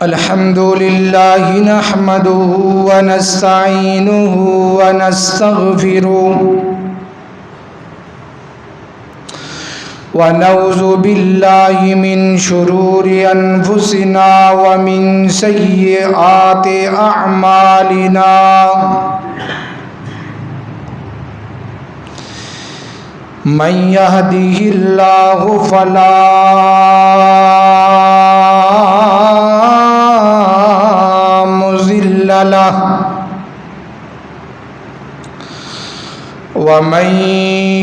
الحمد لله نحمده ونستعينه ونستغفره ونعوذ بالله من شرور أنفسنا ومن سيئات أعمالنا من يهده الله فلا مضل له ومن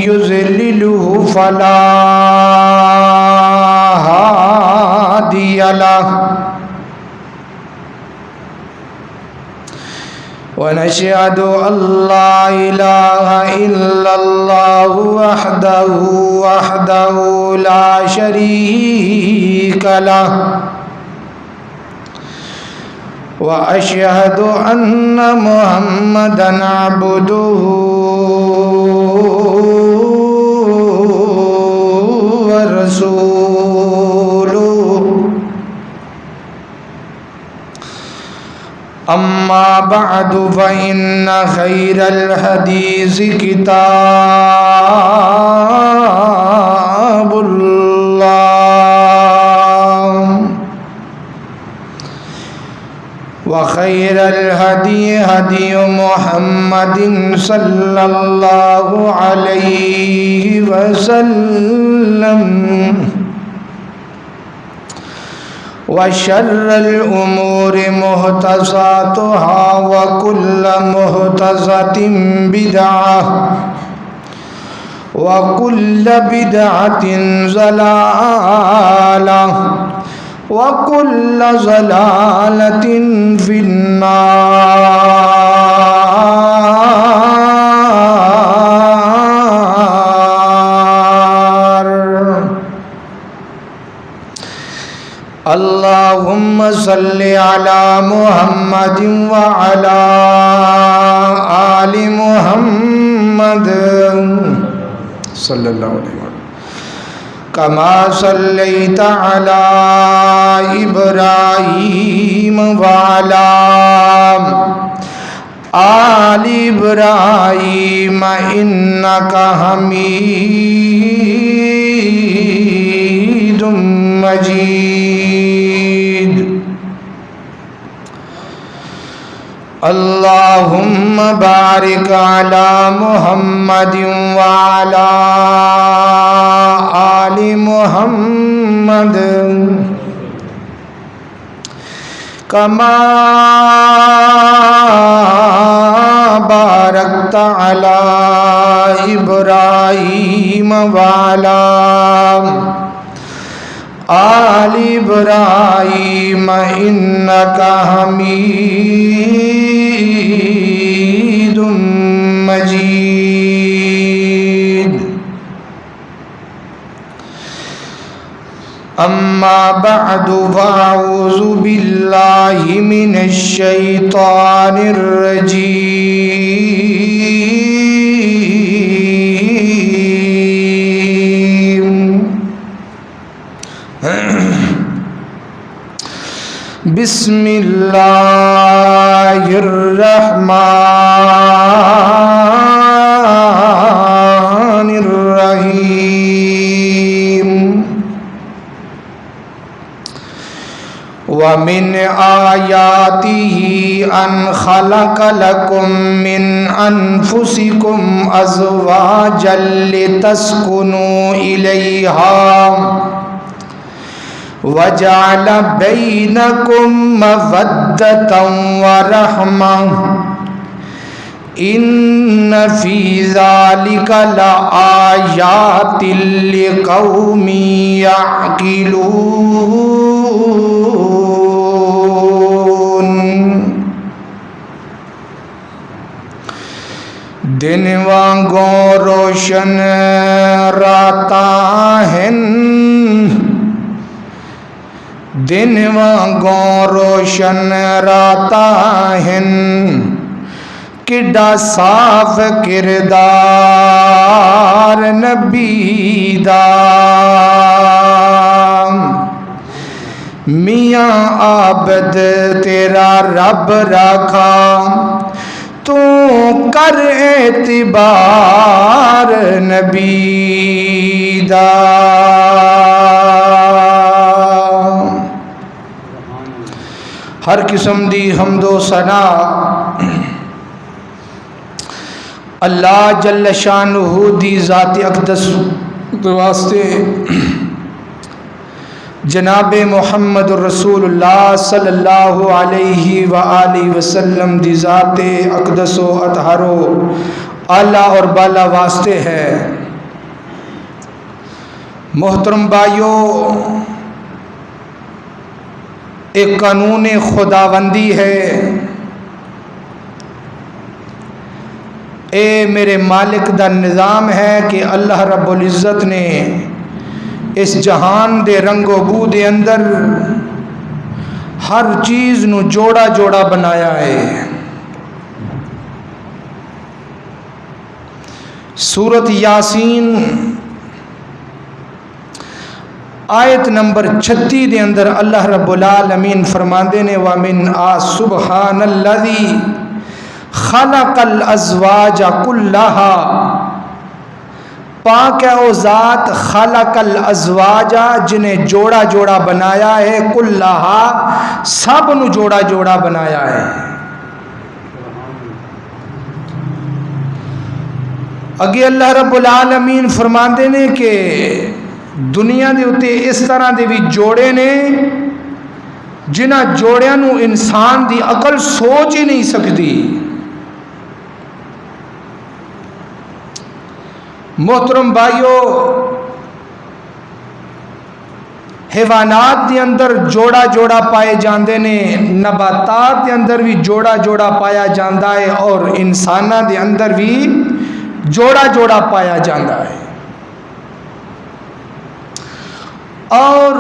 يضلله فلا هادي له ونشهد أن لا إله إلا الله وحده لا شريك له وأشهد أن محمدًا عبده ورسوله أما بعد فإن خير الحديث كتاب الله وخير الهدي هدي محمد صلى الله عليه وسلم وشر الأمور محدثاتها وكل محدثة بدعة وكل بدعة ضلالة وكل ضلالة في النار. اللهم صل على محمد وعلى آل محمد صلى الله عليه وسلم كما صليت على إبراهيم وعلى آل إبراهيم إنك حميد مجيد. اللهم بارك على محمد وعلى آل محمد كما باركت على إبراهيم وعلى آل إبراهيم إنك حميد مجيد. أما بعد فأعوذ بالله من الشيطان الرجيم. بسم الله الرحمن الرحيم. ومن آياته أن خلق لكم من أنفسكم أزواجا لتسكنوا إليها وجعل بينكم مودة ورحمة إن في ذلك لآيات لقوم يعقلون. دن وانگوں روشن راتا ہیں، دن وانگوں روشن راتا ہیں، کڈا صاف کردار نبی دا، میاں عابد تیرا رب رکھا تو کر اعتبار نبی دا ہر قسم دی حمد و ثنا اللہ جل شانہ دی ذات اقدس واسطے جناب محمد رسول اللہ صلی اللہ علیہ وآلہ وسلم دی ذات اقدس و اطہر و اعلیٰ اور بالا واسطے ہے۔ محترم بھائیو، ایک قانون خداوندی ہے، اے میرے مالک دا نظام ہے کہ اللہ رب العزت نے اس جہان دے رنگ و بو دے اندر ہر چیز نو جوڑا جوڑا بنایا ہے۔ سورت یاسین آیت نمبر 36 دے اندر اللہ رب العالمین فرماندے نے وَمِنْ سُبْحَانَ الَّذِي خَلَقَ الْأَزْوَاجَ كُلَّهَا، پاک ہے وہ ذات خلق الازواج جنہیں جوڑا جوڑا بنایا ہے، کلہا سب نو جوڑا جوڑا بنایا ہے۔ اگے اللہ رب العالمین فرماندے نے کہ دنیا دے اتے اس طرح دے بھی جوڑے نے جنہ جوڑیاں نو انسان دی عقل سوچ ہی نہیں سکتی۔ محترم بھائیو، حیوانات دے اندر جوڑا جوڑا پائے جاندے نے، نباتات دے اندر بھی جوڑا جوڑا پایا جاندا ہے، اور انساناں دے اندر بھی جوڑا جوڑا پایا جاندا ہے۔ اور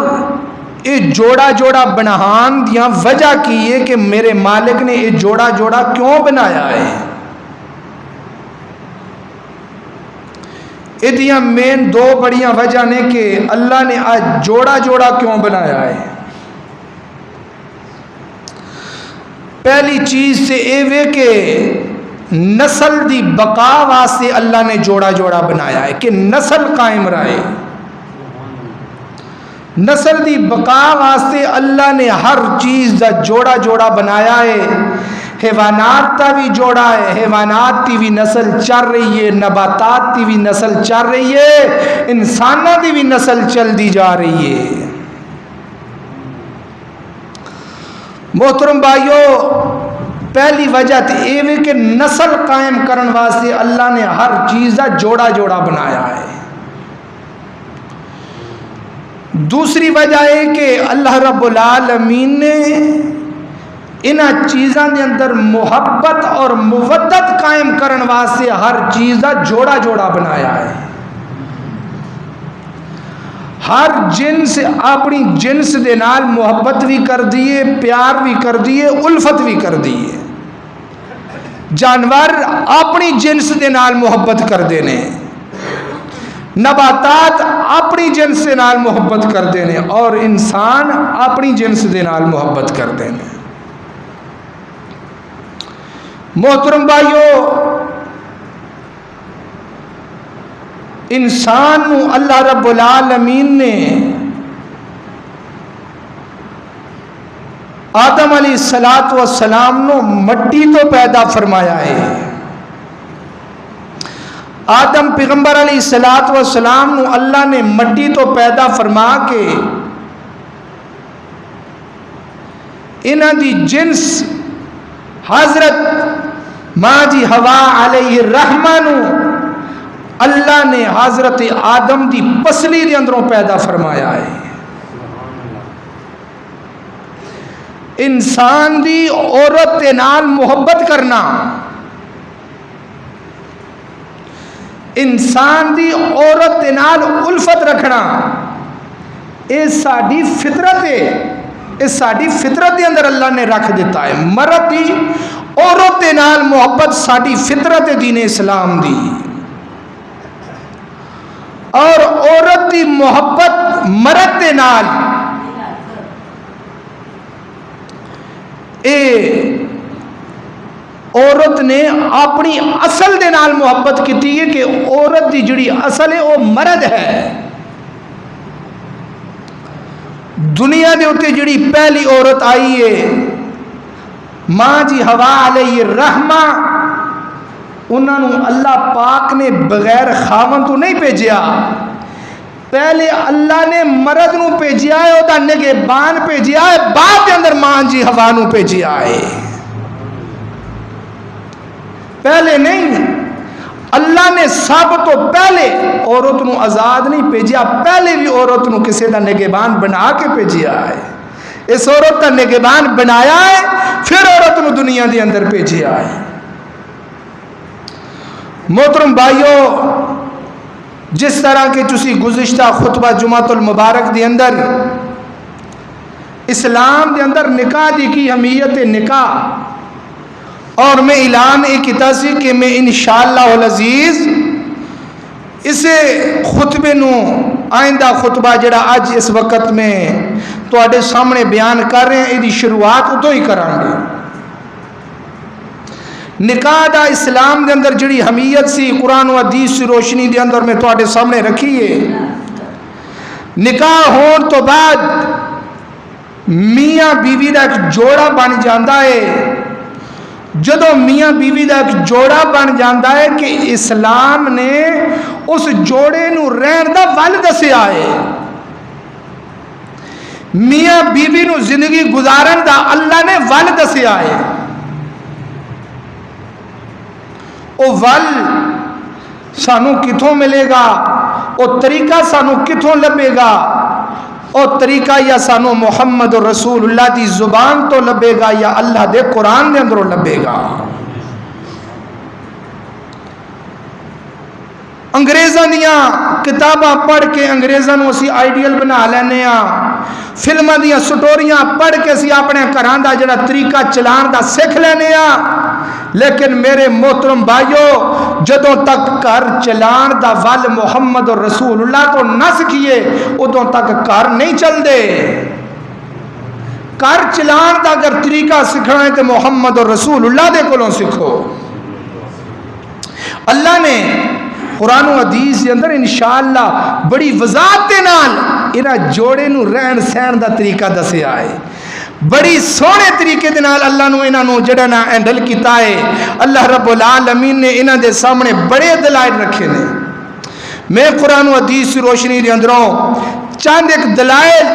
یہ جوڑا جوڑا بناہان دیاں وجہ کی ہے کہ میرے مالک نے یہ جوڑا جوڑا کیوں بنایا ہے۔ ادیاں مین دو بڑیاں وجہ نے کہ اللہ نے آج جوڑا جوڑا کیوں بنایا ہے۔ پہلی چیز سے اے وے کہ نسل دی بقا واسطے اللہ نے جوڑا جوڑا بنایا ہے کہ نسل قائم رہے۔ نسل دی بقا واسطے اللہ نے ہر چیز دا جوڑا جوڑا بنایا ہے۔ حیوانات تا بھی جوڑا ہے، حیوانات کی بھی نسل چل رہی ہے، نباتات کی بھی نسل چل رہی ہے، انسانوں کی بھی نسل چل دی جا رہی ہے۔ محترم بھائیو، پہلی وجہ تو یہ ہے کہ نسل قائم کرن واسطے اللہ نے ہر چیز کا جوڑا جوڑا بنایا ہے۔ دوسری وجہ ہے کہ اللہ رب العالمین نے انہ چیزاں دے اندر محبت اور مودت قائم کرن واسطے ہر چیز کا جوڑا جوڑا بنایا ہے۔ ہر جنس اپنی جنس دے نال محبت بھی کر دیے، پیار بھی کر دیے، الفت بھی کر دیے۔ جانور اپنی جنس دے نال محبت کر دینے، نباتات اپنی جنس دے نال محبت کر دینے، اور انسان اپنی جنس دے نال محبت کر دینے۔ محترم بھائیو، انسان نو اللہ رب العالمین نے آدم علیہ السلام نو مٹی تو پیدا فرمایا ہے۔ آدم پیغمبر علیہ السلام نو اللہ نے مٹی تو پیدا فرما کے انہاں دی جنس حضرت ماں جی ہوا علیہ الرحمہ نو اللہ نے حضرت آدم دی پسلی دے اندروں پیدا فرمایا ہے۔ انسان دی عورت دے نال محبت کرنا، انسان دی عورت دے نال الفت رکھنا، یہ ساری فطرت ہے، یہ ساری فطرت دے اندر اللہ نے رکھ دیتا ہے۔ مرد دی عورت دے نال محبت ساری فطرت دین اسلام دی، اور عورت دی محبت مرد دے نال اے عورت نے اپنی اصل دے نال محبت کی ہے کہ عورت دی جڑی اصل ہے وہ مرد ہے. دنیا دے اتے جڑی پہلی عورت آئی ہے ماں جی حوا علیہ الرحمہ، انہوں نے اللہ پاک نے بغیر خاون تو نہیں بھیجیا، پہلے اللہ نے مرد نو بھیجیا ہے، وہ نگہبان بھیجیا ہے، بعد کے اندر ماں جی حوا نو بھیجیا ہے. پہلے نہیں، اللہ نے سب تو پہلے عورت نو آزاد نہیں بھیجیا، پہلے بھی عورت نو کسی دا نگہبان بنا کے بھیجیا ہے. اس عورت کا نگہبان بنایا ہے، پھر عورت نو دنیا دے اندر بھیجیا ہے. محترم بھائیو، جس طرح کہ تسی گزشتہ خطبہ جمعۃ المبارک دے اندر اسلام دے اندر نکاح دی کی اہمیت نکاح، اور میں اعلان یہ کیتا سی کہ میں انشاءاللہ العزیز اسے خطبے نو آئندہ خطبہ جڑا اج اس وقت میں تواڈے سامنے بیان کر رہے ہیں، یہ شروعات ادو ہی کریں گے. نکاح دا اسلام دے اندر جڑی اہمیت سی قرآن و حدیث کی روشنی دے اندر میں تواڈے سامنے رکھی ہے. نکاح ہون تو بعد میاں بیوی دا ایک جوڑا بن جاندہ ہے. جدو میاں بیوی دا ایک جوڑا بن جاندہ ہے کہ اسلام نے اس جوڑے نو رہن دا ول دسیا ہے. میاں بیوی نو زندگی گزارن دا اللہ نے ول دسیا ہے. او ول سانو کتوں ملے گا، او طریقہ سانو کتوں لبے گا، او طریقہ یا سانو محمد رسول اللہ دی زبان تو لبے گا یا اللہ دے قرآن دے اندروں لبے گا. انگریزاں دیاں کتاباں پڑھ کے انگریزاں نو اسی آئیڈیل بنا لینے ہاں، فلماں دیاں سٹوریاں پڑھ کے اسی اپنے گھراں دا جڑا طریقہ چلان دا سکھ لینے ہاں. لیکن میرے محترم بھائیو، جدوں تک گھر چلان دا ول محمد رسول اللہ تو نہ سکھیے ادوں تک گھر نہیں چل دے. گھر چلان دا اگر طریقہ سکھنا ہے تو محمد رسول اللہ دے کولوں سکھو. اللہ نے قرآن و حدیث کے اندر انشاءاللہ بڑی وضاحت دے نال انہاں جوڑے نو رہن سہن دا طریقہ دسیا ہے. بڑی سونے طریقے دے نال اللہ نو انہاں نو جڑا نا ہینڈل کیتا ہے. اللہ رب العالمین نے انہاں دے سامنے بڑے دلائل رکھے نے. میں قرآن و حدیث کی روشنی دے اندروں چند ایک دلائل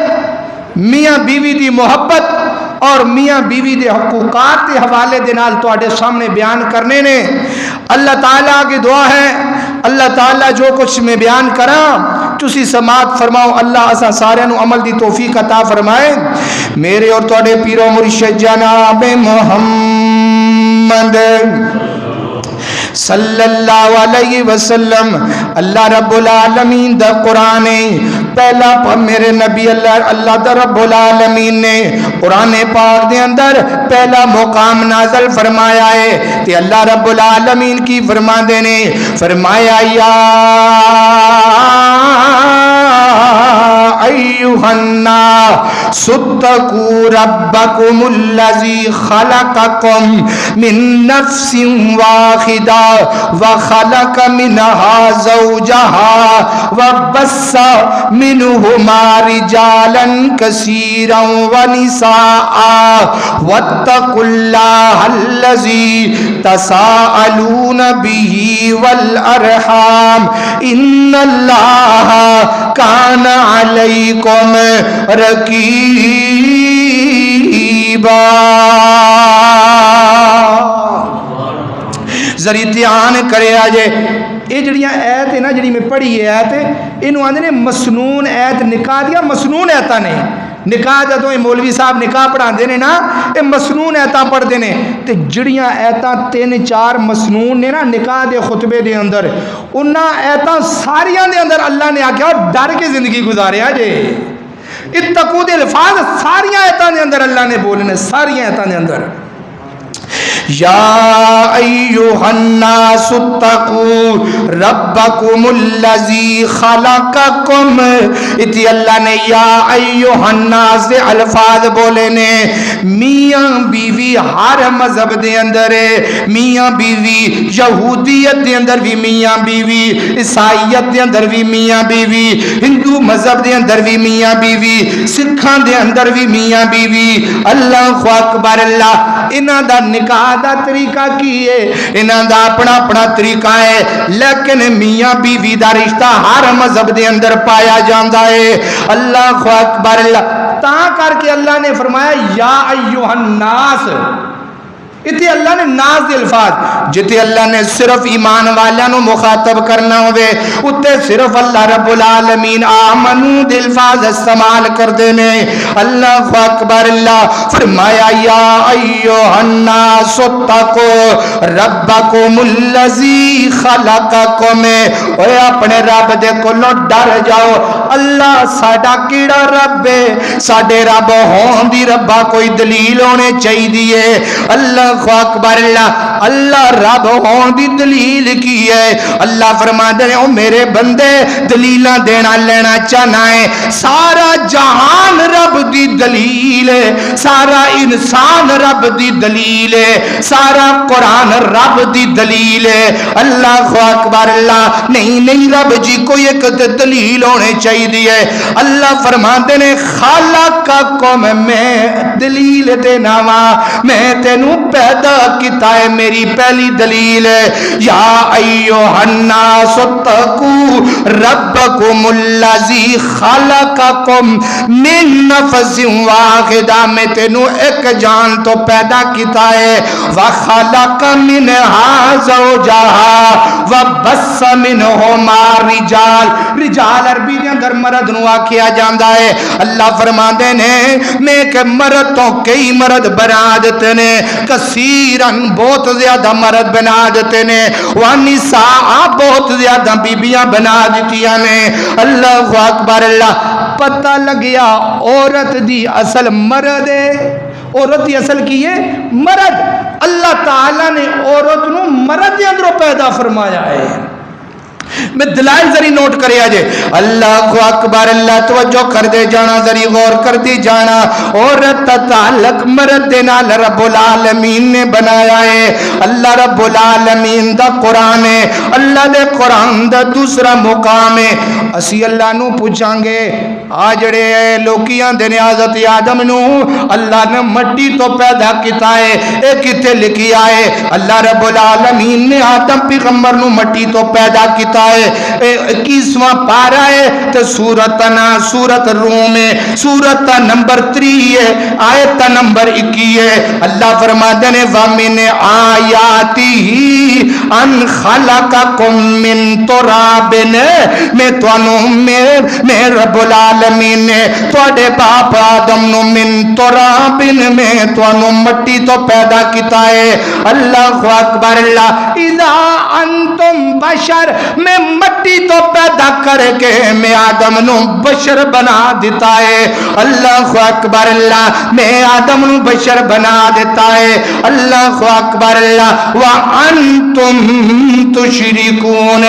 میاں بیوی دی محبت اور میاں بیوی دے حقوقات کے حوالے دے نال تواڈے سامنے بیان کرنے نے. اللہ تعالیٰ کی دعا ہے اللہ تعالیٰ جو کچھ میں بیان کراں تسی سماعت فرماؤ. اللہ اسا سارے نو عمل دی توفیق عطا فرمائے. میرے اور تواڈے پیر و مرشد جناب محمد صلی اللہ علیہ وسلم اللہ رب العالمین دا قرآن پہلا میرے نبی اللہ دا رب العالمین نے قرآن پاک دے اندر پہلا مقام نازل فرمایا ہے. تے اللہ رب العالمین کی فرما دینے فرمایا یا ایوہ الناس اتقوا ربکم الذی خلقکم من نفس واحدہ وخلق منها زوجها وبث منهما رجالا كثيرا ونساء واتقوا الله الذي تساءلون به والأرحام إن الله كان عليكم رقيبا. ذریعہ دھیان کرے آجے یہ جڑیاں ایت ہے نا جڑی میں پڑھی ہے ایت ہے انہوں آندے نے مسنون ایت نکاح دیا مسنون ایتاں نے. نکاح جدوں یہ مولوی صاحب نکاح پڑھا دینے نا یہ مسنون ایتاں پڑھ دینے تے جڑیاں ایتاں 3-4 مسنون نے نا نکاح دے خطبے دے اندر انہاں ایتاں ساریاں دے اندر اللہ نے آکھیا ڈر کے زندگی گزارے آجے. اتقوا دے الفاظ ساریاں ایتاں دے اندر اللہ نے بولنے ساریاں ایتاں دے اندر. یا ایھا الناس اتقوا ربکم الذی خلقکم. اتی اللہ نے یا ایھا الناس دے الفاظ بولے نے. میاں بیوی ہر مذہب دے اندر ہے، میاں بیوی یہودیت دے اندر بھی میاں بیوی، عیسائیت دے اندر بھی میاں بیوی، ہندو مذہب دے اندر بھی میاں بیوی، سکھاں دے اندر بھی میاں بیوی. اللہ اکبر. اللہ انہاں دا نکاح دا طریقہ کی ہے، انہاں دا اپنا اپنا طریقہ ہے، لیکن میاں بیوی دا رشتہ ہر مذہب دے اندر پایا جاندا ہے. اللہ اکبر. اللہ تا کر کے اللہ نے فرمایا یا ایھا الناس. اتنے اللہ نے ناز دے الفاظ جتے اللہ نے صرف ایمان والیاں نو مخاطب کرنا ہوئے اتے صرف اللہ رب العالمین آمنو دے الفاظ استعمال کر دینے. اللہ اکبر. اللہ فرمایا یا ایھا الناس اتقوا ربکم الذی خلقکم. اے اپنے رب دے کولوں ڈر جاؤ. اللہ ساڈا کیڑا رب ہے؟ ساڈے رب ہون دی ربا کوئی دلیل ہونے چاہیے. اللہ اکبر. اللہ رب ہون دی دلیل کی ہے؟ اللہ فرماتے ہیں او میرے بندے دلیلاں دینا لینا چاہنا ہے. سارا جہان رب دی دلیل ہے، سارا انسان رب دی دلیل ہے، سارا قرآن رب دی دلیل ہے. اللہ اکبر. اللہ نہیں رب جی کوئی ایک دلیل ہونے چاہیے. اللہ فرماتے ہیں خالقکم، میں دلیل دینا وا، میں تینوں پیدا کیتا ہے، میری پہلی دلیل ہے. یا ایھا الناس اتقوا ربکم الذی خلقکم من نفس واحدہ. میں تینوں ایک جان تو پیدا کیتا ہے. وخلق منہا زوجہا وبث منہما رجال. رجال عربی دے اندر مرد نو آکھیا جاندا ہے. اللہ فرماندے نے میں کہ مرد تو کئی مرد بنا دیتے نے، کثیرن بہت زیادہ مرد بنا دیتے نے، ونساء بہت زیادہ بیبیاں بنا دیتیاں نے. اللہ اکبر. اللہ پتہ لگیا عورت دی اصل مرد ہے. عورت دی اصل کی ہے مرد. اللہ تعالیٰ نے عورت نو مرد دے اندروں پیدا فرمایا ہے. میں دلائل ذری نوٹ کرے آجے. اللہ اکبر. اللہ توجہ کر دے جانا، ذری غور کر دی جانا. عورت تعلق مرد دے نال رب العالمین نے بنایا ہے. اللہ رب العالمین دا قرآن ہے، اللہ دے قرآن دا دوسرا مقام ہے. اسی اللہ نو پوچھاں گے آ جڑے لوکیاں دے نے حضرت آدم نو اللہ نے مٹی تو پیدا کیتا ہے، اے کتے لکھیا ہے؟ اللہ رب العالمین نے آدم پیغمبر نو مٹی تو پیدا کیتا ہے. 21واں پارہ ہے تے سورت روم ہے، سورت نمبر 3 ہے، آیت نمبر 21 ہے. اللہ فرماتے ہیں وَمِنْ آیَاتِهِ أَنْ خَلَقَكُم مِّن تُرَابٍ. میں رب العالمین نے تواڈے باپ آدم نو من ترابن میں تانوں مٹی تو پیدا کیتا ہے. اللہ اکبر. اللہ اذا انتم بشر، میں مٹی تو پیدا کر کے میں آدم نو بشر بنا دیتا ہے. اللہ اکبر. اللہ میں آدم نو بشر بنا دیتا ہے. اللہ اکبر. اللہ وانتم تشرکون،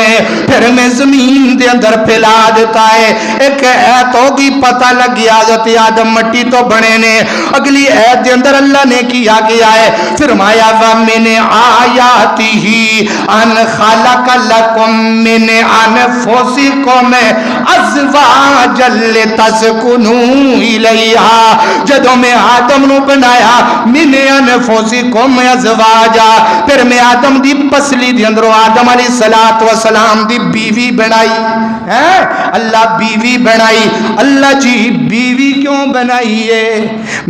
پھر میں زمین دے اندر پھیلا دیتا ہے. ایک ایت ہوگی پتہ لگ گیا حضرت آدم مٹی تو بنے نے. اگلی ایت دے اندر اللہ نے کیا گیا ہے، فرمایا وَمِنْ آیَاتِهِ أَنْ خَلَقَ لَكُم مِّنْ أَنفُسِكُمْ أَزْوَاجًا لِتَسْكُنُوا إِلَيْهَا. جدوں میں آدم نو بنایا مِنْ أَنفُسِكُمْ أَزْوَاجًا، پھر میں آدم دی پسلی دے اندر آدم علیہ السلام دی بیوی بنائی ہے. اللہ بیوی بنائی. اللہ جی بیوی کیوں بنائی ہے؟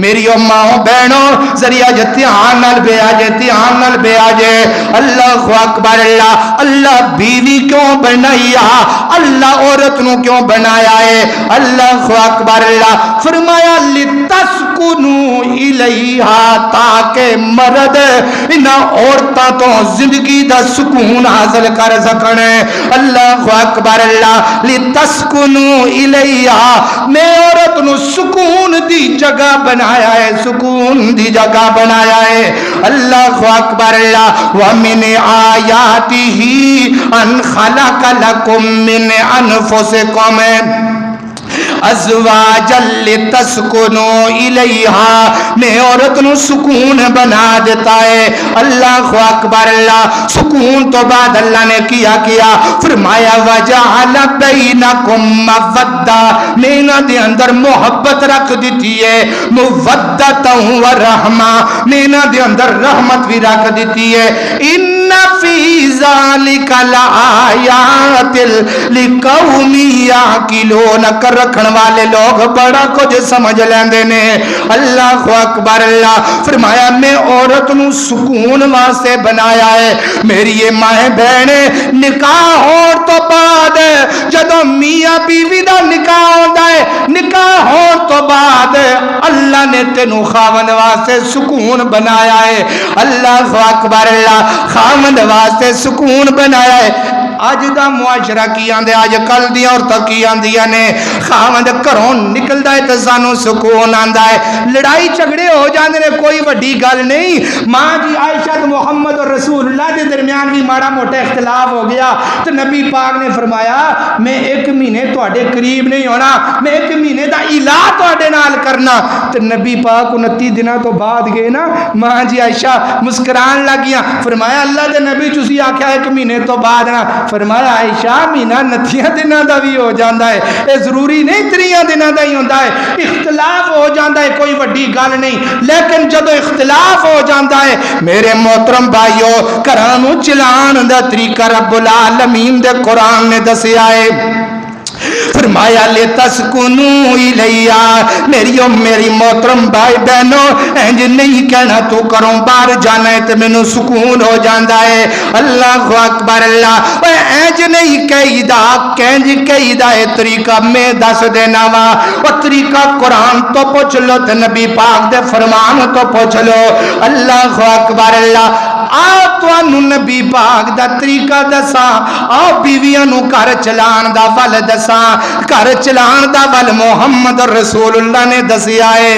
میری اماں بہنوں ذریعہ دھیان نال بے آجے، دھیان نال بے آجے. اللہ اکبر. اللہ بیوی کیوں بنائی ہے؟ اللہ عورت نو کیوں بنایا ہے؟ اللہ اکبر. اللہ فرمایا لتسکنوا الیہا، تاکہ مرد انہاں عورتاں تو زندگی دا سکون حاصل کر سکن. اللہ اکبر. اللہ لتسکنوا الیہا، میں عورت نو سکون دی جگہ بنایا ہے، سکون دی جگہ بنایا ہے. اللہ اکبر اللہ ومن آیاتہ ان خلق لکم من انفسکم ازواجا لتسکنوا الیہا، میں عورت نو سکون بنا دیتا ہے۔ اللہ اکبر اللہ، سکون تو بعد اللہ نے کیا فرمایا وجعل بینکم مودہ، میں انہاں دے اندر محبت رکھ دیتی ہے، مودۃ و رحمہ، میں انہاں دے اندر رحمت بھی رکھ دیتی ہے۔ ان فی ذالک لآیات لقوم یعقلون، کر رکھن والے لوگ بڑا کچھ سمجھ لیندے نے۔ اللہ اکبر اللہ، فرمایا میں عورت نو سکون واسطے بنایا ہے۔ میری یہ ماں بہنیں، نکاح ہون تو بعد جدوں میاں بیوی دا نکاح ہوندا ہے، نکاح ہون تو بعد اللہ نے تینوں خاوند واسطے سکون بنایا ہے۔ اللہ اکبر اللہ، خاوند واسطے سکون بنایا ہے۔ اج دا معاشرہ کی آندے، اج کل دی عورتاں کی آندیاں نے خاوند گھروں نکلدا ہے تے سانو سکون آندا ہے، لڑائی جھگڑے ہو جاندے نے، کوئی وڈی گل نہیں۔ ماں جی عائشہ تے محمد اور رسول اللہ دے درمیان بھی ماڑا موٹا اختلاف ہو گیا تو نبی پاک نے فرمایا میں ایک مہینے تواڈے قریب نہیں ہونا، میں ایک مہینے دا الہ تواڈے نال کرنا۔ تے نبی پاک 29 دنوں تو بعد گئے نا، ماں جی عائشہ مسکران لگیاں، فرمایا اللہ دے نبی تسی آکھیا ایک مہینے تو بعد نا، فرمایا عائشہ مہینہ 29 دنوں دا بھی ہو جاندا ہے، اے ضروری نہیں 3 دنوں دا ہی ہوندا ہے، اختلاف ہو جاندا ہے، کوئی وڈی گل نہیں۔ لیکن جدو اختلاف ہو جاندا ہے میرے محترم بھائیو، گھراں نوں چلان دا طریقہ رب العالمین دے قرآن نے دسیا ہے۔ فرمایا لتسکنوا الیہا، میری محترم بھائی بہنوں، انج نہیں کہنا تو کروں باہر جانا ہے تے مینوں سکون ہو جاندا ہے۔ اللہ اکبر اللہ، اے انج نہیں کہیدا، کنج کہیدا ہے طریقہ میں دس دینا وا، او طریقہ قرآن تو پوچھ لو تے نبی پاک دے فرمان تو پوچھ لو۔ اللہ اکبر اللہ، آ تانوں نبی پاک دا طریقہ دساں، آ بیویاں نوں گھر چلان دا ول دساں، گھر چلان دا ول محمد رسول اللہ نے دسیا ہے۔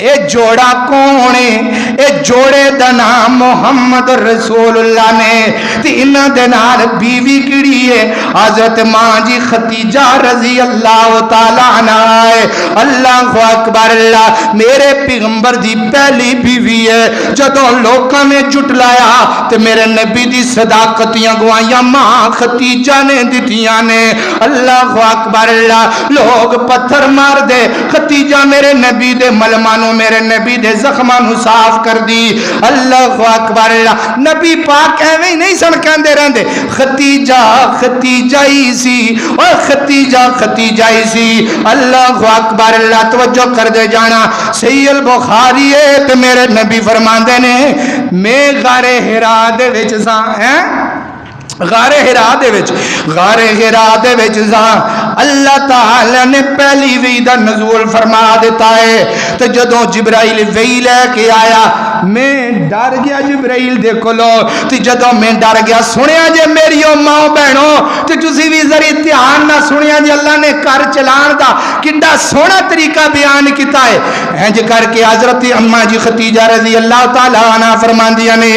اے جوڑا کون ہے؟ اے جوڑے دا نام محمد رسول اللہ نے، تے انہاں دے نال بیوی کیڑی ہے؟ حضرت ماں جی ختیجہ رضی اللہ تعالی عنہا ہے۔ اللہ اکبر اللہ، میرے پیغمبر دی پہلی بیوی ہے۔ جدوں لوکاں نے جھٹلایا تے میرے نبی دی صداقتیاں گوائیاں ماں ختیجہ نے دتیاں نے۔ اللہ اکبر اللہ، لوگ پتھر مار دے، ختیجہ میرے نبی دے ملمانوں، میرے نبی دے زخماں صاف کر دی۔ اللہ اکبر اللہ، نبی پاک ایویں ہی نہیں سن کہندے رہندے ختیجہ ختیجہ ہی سی، اور ختیجہ ختیجہ ہی سی۔ اللہ اکبر اللہ، توجہ کر دے جانا، صحیح البخاری ہے تے میرے نبی فرماندے نے میں غار حرا دے وچ ساں، غار حرا دے وچ، غار حرا دے وچ ساں، اللہ تعالی نے پہلی وحی دا نزول فرما دیتا ہے۔ تو جدوں جبرائیل وحی لے کے آیا میں ڈر گیا جبرائیل دے کولو، تے جدوں میں ڈر گیا سنیا جے میری ماں بہنوں، تے تسی بھی ذری دھیان نہ سنیا جے اللہ نے کر چلان دا کڈا سونا طریقہ بیان کیتا ہے۔ انج کر کے حضرت اماں جی ختیجہ رضی اللہ تعالی عنہا فرماندیاں نے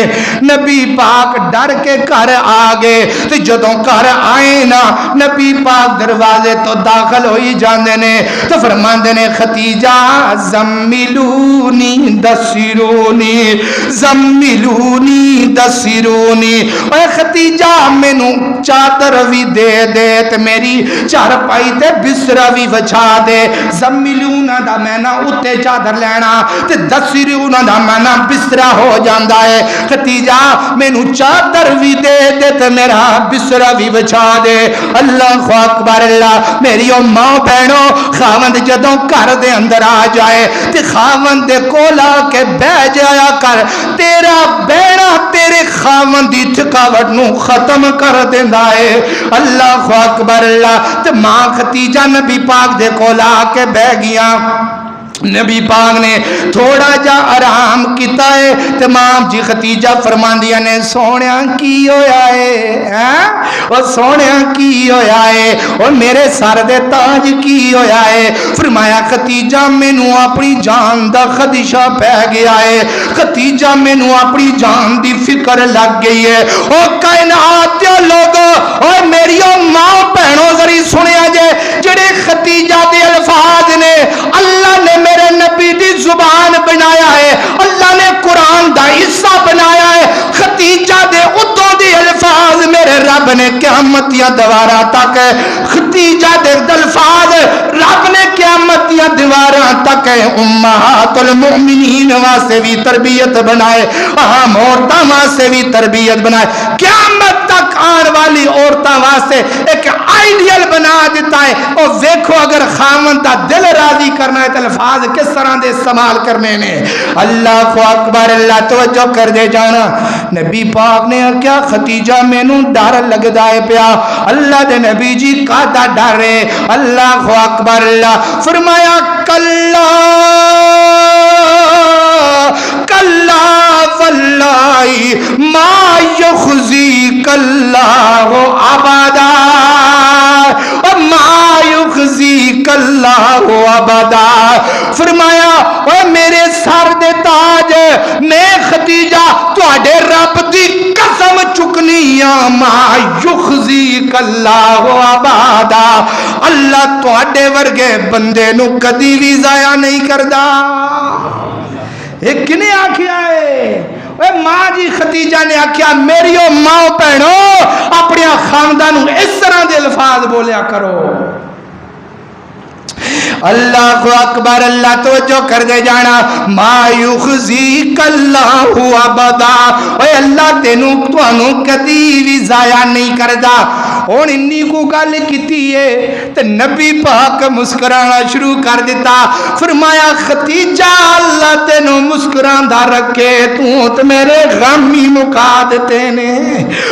نبی پاک ڈر کے گھر آ گئے، تے جدوں گھر آئے نا نبی پاک دروازے تو داخل ہوئی جاندے نے تو فرماندے نے ختیجہ زملونی دسرونی زملونی دسرونی، اے ختیجہ مینوں چادر بھی دے دے تے میری چارپائی تے بستر بھی وچھا دے۔ زملونا دا معنی اتے چادر لینا تے دسرونا دا معنی بستر ہو جاندا ہے۔ ختیجہ مینوں چادر بھی دے دے تے میرا بستر بھی وچھا دے۔ اللہ اکبر اللہ، میری او ماں بہنوں، خاوند جدوں گھر دے اندر آ جائے تے خاوند دے کول آ کے بہ جایا کر، تیرا بہنا تیرے خاوند دی تھکاوٹ نو ختم کر دیندا ہے۔ اللہ اکبر اللہ، تے ماں ختیجہ نبی پاک دے کول آ کے بہ گیاں۔ نبی پاک نے تھوڑا جا آرام کیتا ہے، ہے تے ماں جی خدیجہ فرماندیاں نے سونیا کی ہویا ہے او سونیا کی ہویا ہے او میرے سر دے تاج کی ہویا ہے فرمایا خدیجہ مینوں اپنی جان دا خدشہ پہ گیا ہے خدیجہ مینوں اپنی جان دی فکر لگ گئی ہے او کائنات دے لوگو او میری ماں بہنوں ذری سنیا جے جڑے خدیجہ دے الفاظ نے اللہ نے میرے نبی دی زبان بنایا ہے اللہ نے قرآن دا حصہ بنایا ہے خدیجہ دے اتوں دی الفاظ میرے رب نے قیامت یا دوارا تک خدیجہ دے الفاظ رب نے قیامت یا دوارا تک امہات المؤمنین واسے بھی تربیت بنائے اہم عورتاں واسے بھی تربیت بنائے قیامت تک آن والی عورتاں واسے ایک آئیڈیل بنا دیتا ہے اور دیکھو اگر خامن دا دل راضی کرنا ہے تو الفاظ کس طرح دے استعمال کرنے نے اللہ اکبر اللہ توجہ کر دے جانا نبی پاک نے کیا خدیجہ مینوں ڈر لگدا ہے پیا اللہ دے نبی جی کا دا ڈر ہے اللہ اکبر اللہ فرمایا کلا کلا واللہ ما یخزیک اللہ ابدا ما یخزیک اللہ ابدا فرمایا اے میرے سر دے تاج میں خدیجہ تواڈے رب دی قسم چکنی ما یخزیک اللہ ابدا اللہ تواڈے ورگے بندے نو کدی بھی ضائع نہیں کردا ایک نے آکھیا ہے اے ماں جی خدیجہ نے آکھیا میری ماں بہنوں اپنے خاندان اس طرح دے الفاظ بولیا کرو اللہ اکبر اللہ توجہ کر دے جانا ما یخزیک اللہ ابدا اے اللہ تینوں تانوں کدی بھی ضائع نہیں کردا ہن انی کو گل کیتی ہے تے نبی پاک مسکرانا شروع کر دیتا فرمایا خدیجہ اللہ تینوں مسکراندا رکھے تو تے میرے غم ہی مکا دیتے نے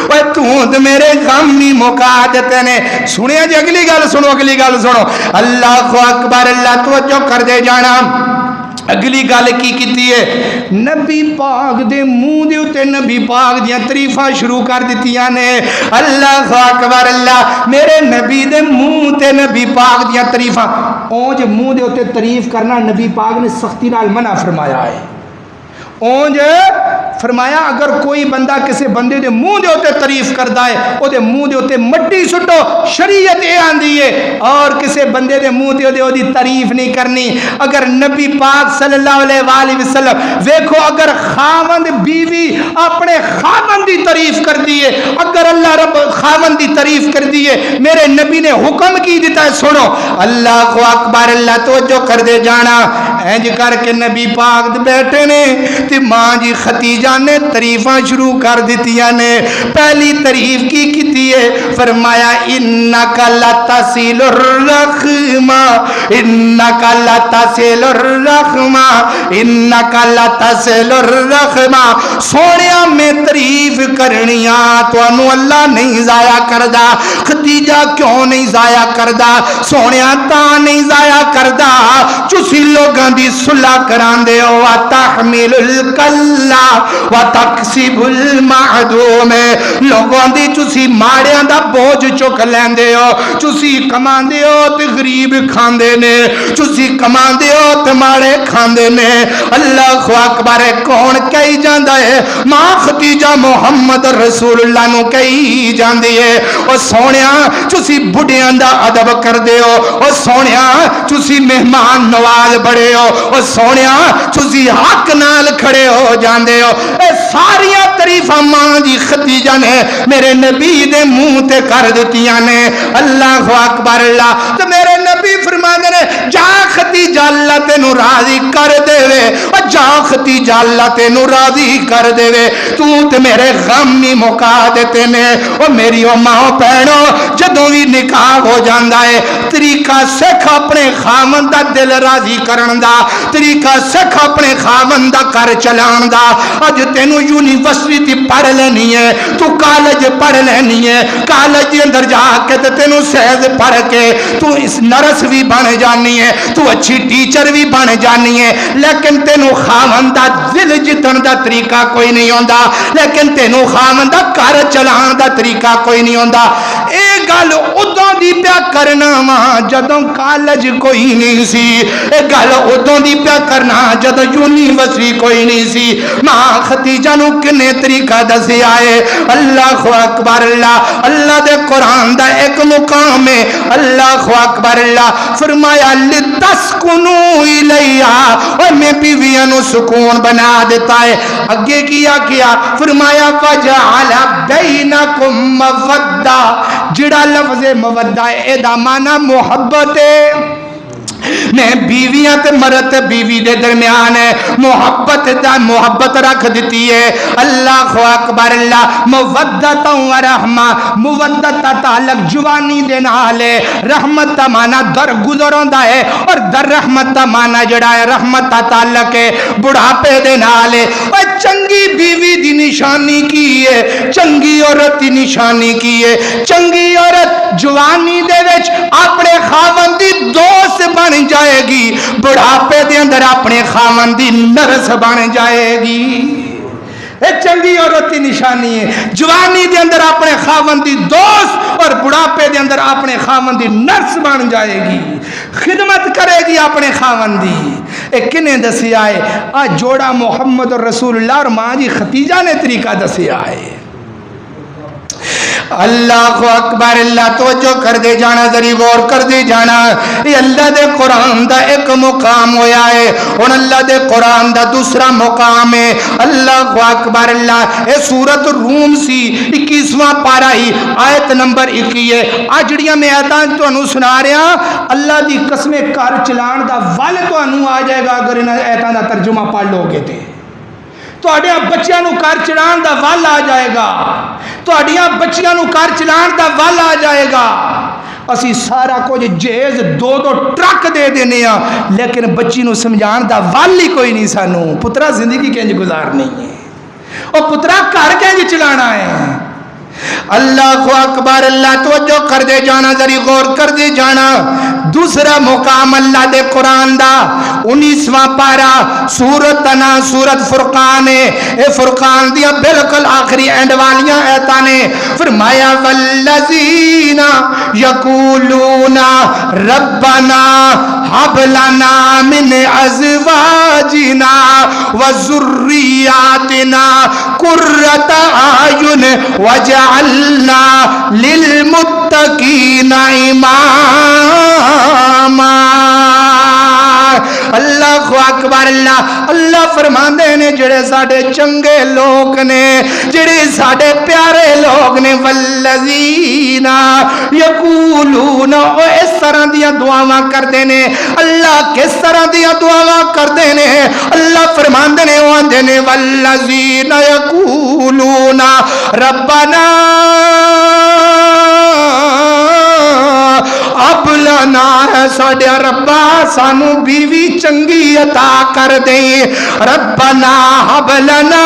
اوے تو تے میرے غم ہی مکا دیتے نے سنیا جی اگلی گل سنو اللہ اکبر اللہ توجہ کر دے جانا اگلی گل کی کیتی ہے نبی پاک دے منہ دے اوتے نبی پاک دیاں تعریفاں شروع کر دتیاں نے اللہ اکبر اللہ میرے نبی دے منہ تے نبی پاک دیاں تعریفاں اونج منہ دے اوتے تعریف کرنا نبی پاک نے سختی نال منع فرمایا ہے اونج فرمایا اگر کوئی بندہ کسی بندے دے منہ دے ہوتے تعریف کردا ہے او دے منہ دے ہوتے مٹی سٹو شریعت اے آندی ہے اور کسی بندے دے منہ دے ہوتے تعریف نہیں کرنی اگر نبی پاک صلی اللہ علیہ وآلہ وسلم دیکھو اگر خاوند بیوی اپنے خاوند دی تعریف کر دیئے اگر اللہ رب خاوند دی تعریف کر دیئے میرے نبی نے حکم کی دیتا ہے سنو اللہ کو اکبر اللہ توجہ کر دے جانا اینج کر کے نبی پاک بیٹھے نے تے ماں جی خدیجہ نے تعریفاں شروع کر دتیاں نے پہلی تعریف کی کیتی ہے فرمایا انکا لتصل الرحم انکا لتصل الرحم انکا لتصل الرحم سونیا میں تعریف کرنیاں تانوں اللہ نہیں ضائع کردا خدیجہ کیوں نہیں ضائع کردا سونیا تاں نہیں ضائع کردا تسی لوگاں دی صلح کراندے ہو تحمل الکلا وتکسب المعدوم لوگوں دی تسی ماڑیاں دا بوجھ چک لیندے ہو تسی کماندے ہو تے غریب کھاندے نے تسی کماندے ہو تے ماڑے کھاندے نے اللہ اکبر کون کہی جاندا ہے ماں خدیجہ محمد رسول اللہ نو کہی جاندی ہے او سونیا تسی بڑھیاں دا ادب کردے ہو او سونیا تسی مہمان نواز بڑے ہو او سونیا تسی حق نال کھڑے ہو جاندے ہو اے ساریاں تعریفاں ماں جی خدیجہ نے میرے نبی دے منہ تے کر دتیاں نے اللہ اکبر اللہ تے میرے نبی فرماندے نے جا خدیجہ اللہ تینوں راضی کر دے وے او جا خدیجہ اللہ تینوں راضی کر دے وے تو تے میرے غم ہی مکا دیتے نے او میری او ماں بہنوں جدوں وی نکاح ہو جاندا ہے طریقہ سکھ اپنے خاوند دا دل راضی کرن دا طریقہ سکھ اپنے خاوند دا کر چلان دا اج تینوں یونیورسٹی پڑھ لینی ہے تو کالج پڑھ لینی ہے کالج دے اندر جا کے تے تینوں سیز پڑھ کے تو اس نرس بھی بن بن جانی ہے, تو اچھی ٹیچر بھی بن جانی ہے, لیکن تینوں خاوند دا دل جتن دا طریقہ کوئی نہیں ہوندا, لیکن تینوں خاوند دا گھر چلان دا طریقہ کوئی نہیں ہوندا. اے گل ادوں دی پیا کرنا وا جدوں کالج کوئی نہیں سی, اے گل ادوں دی پیا کرنا جدوں یونیورسٹی کوئی نہیں سی. ماں ختیجہ نو کنے طریقہ دسیا ہے. اللہ اکبر اللہ, اللہ دے قرآن دا ایک مقام ہے, اللہ اکبر اللہ فرمایا لتسکنوا الیہا, اور میں بیویاں نو سکون بنا دیتا ہے. اگے کیا فرمایا وجعل بینکم مودہ, جڑا لفظ مودہ ہے اے دا معنی محبت ہے. میں بیویاں تے مرد بیوی دے درمیان ہے محبت رکھ دیتی ہے. اللہ اکبر اللہ. مودت و رحمہ, مودت کا تعلق جوانی دے نال ہے, رحمت کا معنی در گزروندا ہے, اور در رحمت کا معنی جڑا ہے رحمت کا تعلق ہے بڑھاپے دے نال ہے. اور چنگی بیوی دی نشانی کی ہے, چنگی عورت دی نشانی کی ہے. چنگی عورت جوانی دے وچ اپنے خاوند دی دوست بن جائے گی, بڑھاپے دے اندر اپنے خاوند دی نرس بن جائے گی. اے چنگی عورت کی نشانی ہے. جوانی دے اندر اپنے خاوند دی دوست, اور بڑھاپے دے اندر اپنے خاوند دی نرس بن جائے گی, خدمت کرے گی اپنے خاوند دی. اے کنے دسیا ہے؟ آ جوڑا محمد رسول اللہ اور ماں جی ختیجہ نے طریقہ دسیا ہے. اللہ اکبر اللہ. توجہ کر دے جانا, ذری غور کر دے جانا. یہ اللہ دے قرآن دا ایک مقام ہویا ہے, اور اللہ دے قرآن دا دوسرا مقام ہے. اللہ اکبر اللہ. اے سورت روم سی 21واں پارہ ہی آیت نمبر 21 ہے. آجڑیاں میں آیتاں تو انہوں سنا رہا, اللہ دی قسم کار چلان دا وال تو انہوں آ جائے گا اگر انہوں آیتاں دا ترجمہ پڑھ لو گے تھے. تو اڈیاں بچیاں نو کار چلان دا وال آ جائے گا, تو اڈیاں بچیاں نو کار چلان دا وال آ جائے گا. اسی سارا کچھ جہیز دو ٹرک دے دینے ہیں, لیکن بچی نو سمجھان دا وال ہی کوئی نہیں سانو. پترا زندگی کینج گزارنی ہے, اور پترا کار کینج چلانا ہے. اللہ اکبر اللہ. توجہ کر دے جانا, ذری غور کر دے جانا. دوسرا مقام اللہ دے قرآن دا 19واں پارہ سورت نا سورت فرقان ہے. اے فرقان دیا بالکل آخری اینڈ والیاں ایتاں نے فرمایا والذین یقولون ربنا ہب لنا من ازواجنا وذریاتنا قرۃ اعین وجعلنا للمتقین اماما. اللہ اکبر اللہ. اللہ فرماندے نے جڑے ساڈے چنگے لوگ نے, جڑے ساڈے پیارے لوگ نے, والذین یقولون, او اس طرح دیا دعاواں کردے نے. اللہ کس طرح دیا دعاواں کردے نے؟ اللہ فرماندے نے او آندے نے والذین یقولون ربنا اب لنا, ساڈے ربا سانو بیوی چنگی عطا کر دے. ربنا اب لنا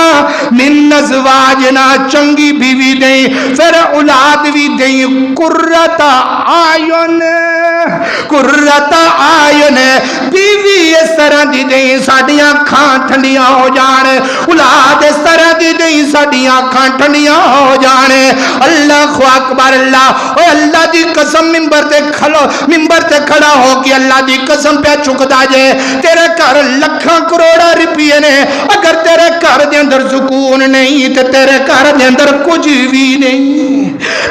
من ازواجنا, چنگی بیوی دے, پھر اولاد بھی دے. قرۃ اعین, قرۃ اعین, بیوی اس طرح دی دے ساڈیاں اکھاں ٹھنڈیاں ہو جان. اولاد اس طرح دی دے ساڈیاں اکھاں ٹھنڈیاں ہو جان. اللہ اکبر اللہ. او اللہ دی قسم منبر تے کھلو, منبر تے کھڑا ہو کے اللہ دی قسم پہ چکدا جے. تیرے گھر لکھاں کروڑا روپیے نے, اگر تیرے گھر دے اندر سکون نہیں تے تیرے گھر دے اندر کچھ بھی نہیں.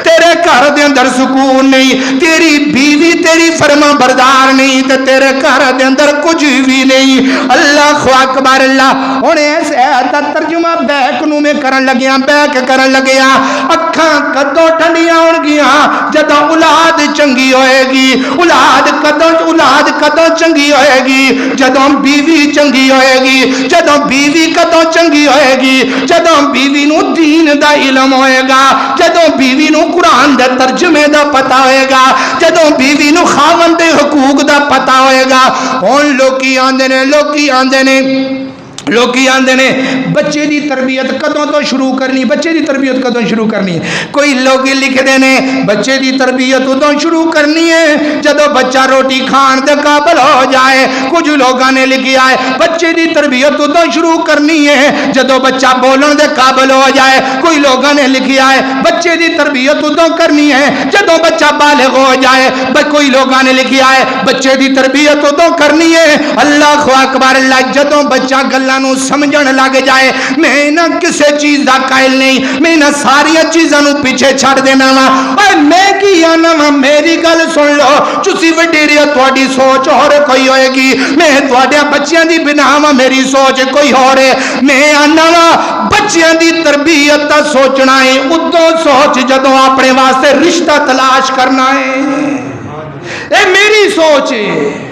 تیرے گھر دے اندر سکون نہیں, تیری بیوی تیری فرما بردار نہیں تے تیرے گھر دے اندر کچھ بھی نہیں. اللہ اکبر اللہ. ہن اس ایت دا ترجمہ بیک نو میں کرن لگیاں, بیک کرن لگیاں. اکھاں کدوں ٹھنڈیاں ہون گیاں جدوں اولاد چنگی ہوئے گی. اولاد کدوں چنگی ہوئے گی جدوں بیوی چنگی ہوئے گی. جدوں بیوی کدوں چنگی ہوئے گی جدوں بیوی نو دین دا علم ہوئے گا, جدوں بیوی نو قرآن دے ترجمے دا پتہ ہوئے گا, جدوں بیوی نو خاوند دے حقوق دا پتہ ہوئے گا. ہن لوکی آندے نے لوکی آندے نے بچے دی تربیت کدوں تو شروع کرنی، بچے دی تربیت کدوں شروع کرنی ہے؟ کوئی لوگ لکھ دے نے بچے دی تربیت ادوں شروع کرنی ہے جدو بچہ روٹی کھان دے قابل ہو جائے۔ کچھ لوگاں نے لکھیا ہے بچے دی تربیت ادوں شروع کرنی ہے جدو بچہ بولن دے قابل ہو جائے۔ کوئی لوگاں نے لکھیا ہے بچے دی تربیت ادوں کرنی ہے جدو بچہ بالغ ہو جائے۔ کوئی لوگاں نے لکھیا ہے بچے دی تربیت ادوں کرنی ہے اللہ اکبر اللہ جدو بچہ گلاں نو سمجھن لگ جائے۔ میں نہ کسے چیز دا قائل نہیں، میں نہ ساری چیزاں نو پیچھے چھڑ دینا وا۔ اے میں کی آنا وا میری گل سن لو، تسی وڈیری تہاڈی سوچ اور کوئی ہوئے گی، میں تہاڈے بچیاں دی بنا وا میری سوچ کوئی اور ہے۔ میں آنا وا بچیاں دی تربیت دا سوچنا ہے ادوں سوچ جدوں اپنے واسطے رشتہ تلاش کرنا ہے۔ اے میری سوچ ہے۔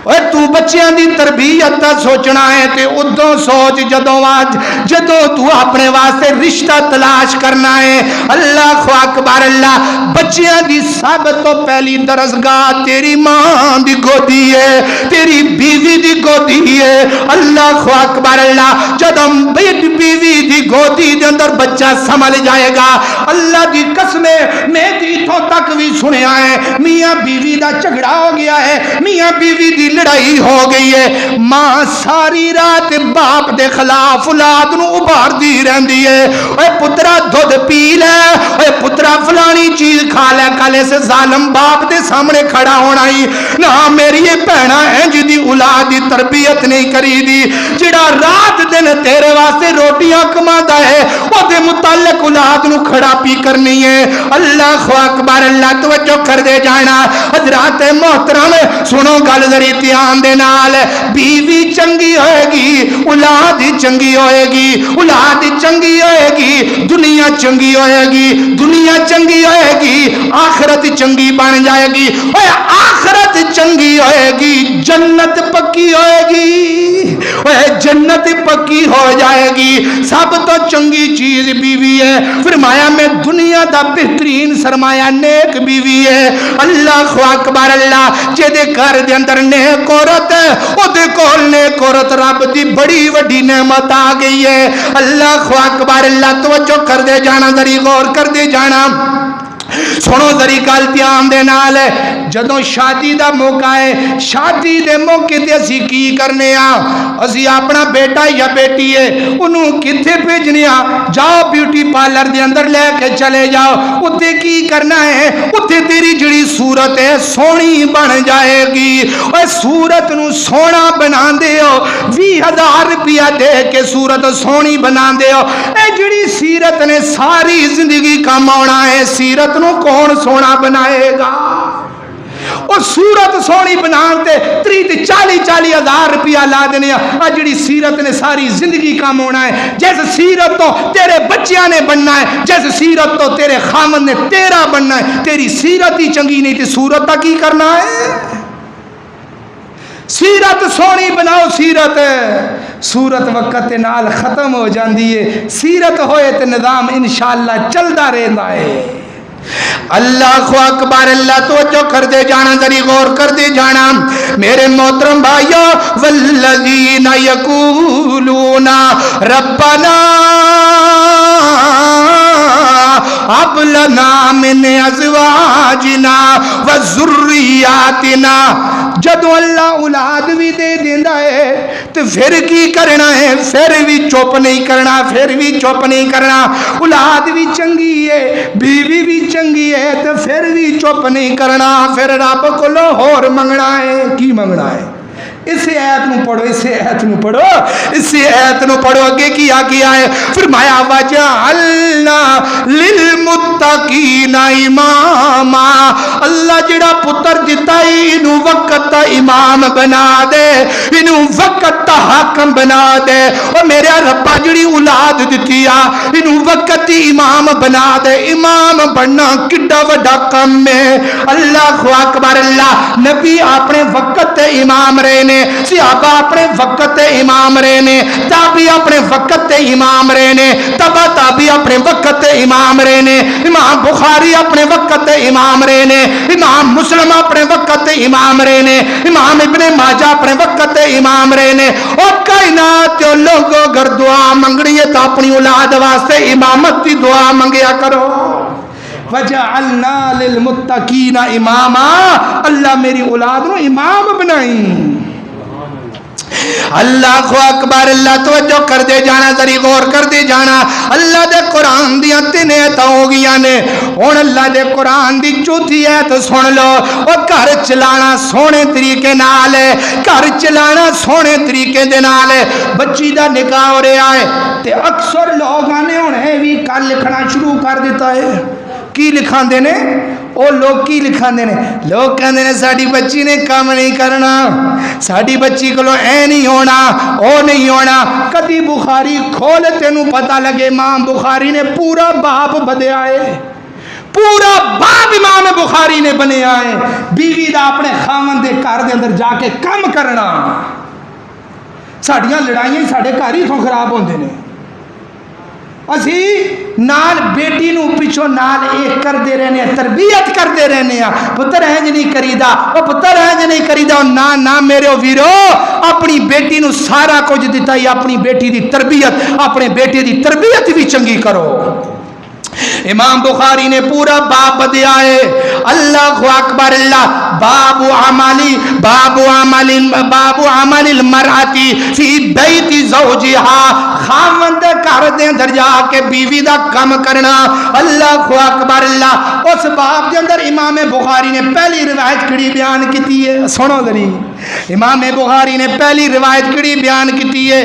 اور تو بچیاں دی تربیت دا سوچنا ہے تے ادوں سوچ جدوں تو اپنے واسطے رشتہ تلاش کرنا ہے۔ اللہ اکبر اللہ بچیاں دی سب تو پہلی درسگاہ تیری ماں دی گودی ہے، تیری بیوی دی گودی ہے۔ اللہ اکبر اللہ جدوں بیوی دی گودی دے اندر بچہ سنبھل جائے گا، اللہ دی قسم میں اتھوں تک بھی سنیا ہے میاں بیوی دا جھگڑا ہو گیا ہے، میاں بیوی دی لڑائی ہو گئی ہے، ماں ساری رات باپ دے خلاف اولاد نو ابھار دی رہندی ہے۔ اے پترا دودھ پی لے، اے پترا فلانی چیز کھا لے، کالے سے ظالم باپ دے سامنے کھڑا ہونا ہی نہ۔ میری یہ بہنا ہے جی دی اولاد دی تربیت نہیں کری دی، جڑا رات دن تیرے واسطے روٹیاں کماندا ہے او دے متعلق اولاد نو کھڑا پی کرنی ہے۔ اللہ اکبر اللہ توجہ کر دے جانا حضرات محترم سنو گل ذری دھیان دے نال، بیوی چنگی ہوئے گی اولاد چنگی ہوئے گی، اولاد چنگی ہوئے گی دنیا چنگی ہوئے گی، دنیا چنگی ہوئے گی آخرت چنگی بن جائے گی، اے آخرت چنگی ہوئے گی جنت پکی ہوئے گی، اے جنت پکی ہو جائے گی۔ سب تو چنگی چیز بیوی ہے، فرمایا میں دنیا دا بہترین سرمایہ نیک بیوی ہے۔ اللہ اکبر اللہ جے دے گھر دے اندر نیک عورت ہے او دے کول نیک عورت رب دی بڑی وڈی نعمت آ گئی ہے۔ اللہ اکبر اللہ توجہ کر دے جانا ذری غور کر دے جانا سنو ذری گل دھیان دے نال، جدوں شادی دا موقع ہے شادی دے موقع تے اسی کی کرنے اسی اپنا بیٹا یا بیٹی ہے انہوں کتھے بھیجنے جاؤ بیوٹی پارلر دے اندر لے کے چلے جاؤ، اتھے کی کرنا ہے اتھے تیری جڑی صورت ہے سونی بن جائے گی۔ اور صورت نو سونا بنا دے ہو 20,000 روپیہ دے کے صورت سونی بنا دے ہو، اے جڑی سیرت نے ساری زندگی کام آنا ہے، سیرت نو کون سونا بنائے گا؟ اور صورت سونی بناتے 30-40,000 روپیہ لا دینے جڑی سیرت نے ساری زندگی کام ہونا ہے۔ جیسے سیرت تو تیرے بچیاں نے بننا ہے، جیسے سیرت تو تیرے خامن نے تیرا بننا ہے۔ تیری سیرت ہی چنگی نہیں تھی صورت کا کی کرنا ہے؟ سیرت سونی بناؤ، سورت وقت نال ختم ہو جاندی ہے، سیرت ہوئے تے نظام انشاءاللہ چلدا رہندا ہے۔ اللہ اکبر اللہ توجہ کر دے جانا ذری غور کر دے جانا میرے محترم بھائیو، والذین یقولون ربنا هب لنا من ازواجنا وذریاتنا، جدو اللہ اولاد بھی دے دیندا ہے تو پھر کی کرنا ہے؟ پھر بھی چپ نہیں کرنا، پھر بھی چپ نہیں کرنا۔ اولاد بھی چنگی ہے، بیوی بھی چنگی ہے تو پھر بھی چپ نہیں کرنا، پھر رب کو ہور منگنا ہے۔ کی منگنا ہے؟ اس آیت نو پڑھو، اس آیت نو پڑھو، اس آیت نو پڑھو، اگے کیا کیا ہے؟ فرمایا وجعلنا للمتقین اماما، اللہ جڑا پتر دیتا ہے انو وقت تا امام بنا دے، انو وقت تا حاکم بنا دے۔ اور میرے ربا جڑی اولاد دیتی ہے انو وقت تی امام بنا دے۔ امام بننا کڈا وڈا کم ہے۔ اللہ اکبر اللہ، نبی اپنے وقت تے امام رہے نے، نے، صحابہ اپنے وقت تے امام رہے نے، تابعی اپنے وقت تے امام رہے نے، تبع تابعی اپنے وقت تے امام رہے نے، امام بخاری اپنے وقت تے امام رہے نے، امام مسلم اپنے وقت تے امام رہے نے، امام ابن ماجہ اپنے وقت تے امام رہے نے۔ اور کائنات جو لوگوں اگر دعا منگنی ہے تو اپنی اولاد واسطے امامت کی دعا منگیا کرو۔ وَجَعَلْنَا لِلْمُتَّقِينَ إِمَامًا، اللہ میری اولاد نو امام بنائی۔ اللہ اکبر، اللہ توجہ کر دے جانا، ذری غور کر دے جانا۔ اللہ دے قرآن دیا تین ایت ہو گیا نے، ہن اللہ دے قرآن دی چوتھی ایت سن لو۔ اور گھر چلانا سونے طریقے نال ہے، گھر چلانا سونے طریقے دے نال ہے۔ بچی دا نکاح ہو رہا ہے تے اکثر لوگ آنے ہن بھی کل لکھنا شروع کر دیتا ہے۔ کی لکھان دینے؟ او لوگ کی لکھان دینے؟ لوگ کہنے نے ساڑی بچی نے کام نہیں کرنا، ساڑی بچی کو اے نہیں ہونا، او نہیں ہونا۔ کدی بخاری کھول تینوں پتہ لگے امام بخاری نے پورا باب بدے آئے، پورا باب امام بخاری نے بنے آئے۔ بیوی دا اپنے خاون دے گھر دے اندر جا کے کم کرنا۔ ساڑیاں لڑائیاں ساڑے گھر ہی تو خراب ہوندے نے۔ اسی نال بیٹی نو پیچھو نال ایک کر دے رہنے ہیں، تربیت کر دے رہنے ہیں، پتر ہنج نہیں کریدا، او پتر ہنج نہیں کریدا، نا میرے ویرو اپنی بیٹی نو سارا کچھ دیتا ہی، اپنی بیٹی دی تربیت، اپنے بیٹے دی تربیت بھی چنگی کرو۔ امام بخاری نے پورا باب دیا ہے۔ اللہ اکبر، اللہ باب عمل المرأتی فی بیت زوجہا، خاوند گھر دے اندر جا کے بیوی دا کم کرنا۔ اللہ اکبر، اللہ اس باب دے اندر امام بخاری نے پہلی روایت کڑی بیان کیتی ہے، سنو ذری امام بخاری نے پہلی روایت کڑی بیان کیتی ہے،